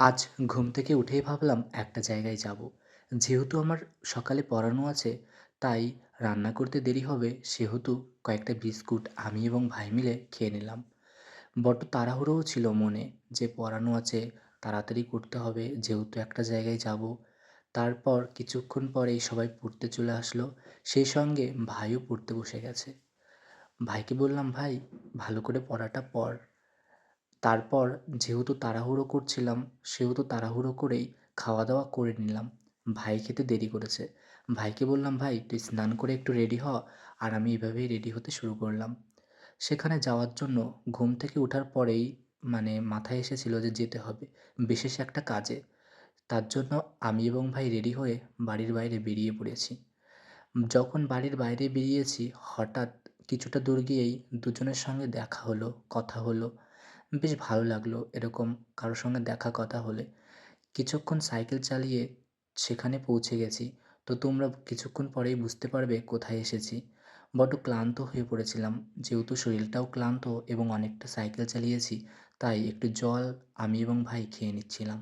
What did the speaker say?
আজ ঘুম থেকে উঠেই ভাবলাম একটা জায়গায় যাব। যেহেতু আমার সকালে পড়ানো আছে, তাই রান্না করতে দেরি হবে সেহেতু কয়েকটা বিস্কুট আমি এবং ভাই মিলে খেয়ে নিলাম। বড্ড তাড়াহুড়োও ছিল মনে, যে পড়ানো আছে, তাড়াতাড়ি করতে হবে যেহেতু একটা জায়গায় যাব। তারপর কিছুক্ষণ পরেই সবাই পড়তে চলে আসলো, সেই সঙ্গে ভাইও পড়তে বসে গেছে। ভাইকে বললাম, ভাই ভালো করে পড়াটা পড়। তারপর যেহেতু তাড়াহুড়ো করছিলাম, সেহেতু তাড়াহুড়ো করেই খাওয়া-দাওয়া করে নিলাম। ভাই খেতে দেরি করেছে। ভাইকে বললাম, "ভাই তুই স্নান করে একটু রেডি হ।" আর আমি এভাবেই রেডি হতে শুরু করলাম। সেখানে যাওয়ার জন্য ঘুম থেকে ওঠার পরেই মাথায় এসেছিল যে যেতে হবে বিশেষ একটা কাজে। তার জন্য আমি এবং ভাই রেডি হয়ে বাড়ির বাইরে বেরিয়ে পড়েছি। যখন বাড়ির বাইরে বেরিয়েছি, হঠাৎ কিছুটা দূর গিয়েই দুজনের সঙ্গে দেখা হলো, কথা হলো। বেশ ভালো লাগলো এরকম কারো সঙ্গে দেখা কথা হলে। কিছুক্ষণ সাইকেল চালিয়ে সেখানে পৌঁছে গেছি। তো তোমরা কিছুক্ষণ পরেই বুঝতে পারবে কোথায় এসেছি। বড্ড ক্লান্ত হয়ে পড়েছিলাম। যেহেতু শরীরটাও ক্লান্ত এবং অনেকটা সাইকেল চালিয়েছি, তাই একটু জল আমি এবং ভাই খেয়ে নিচ্ছিলাম।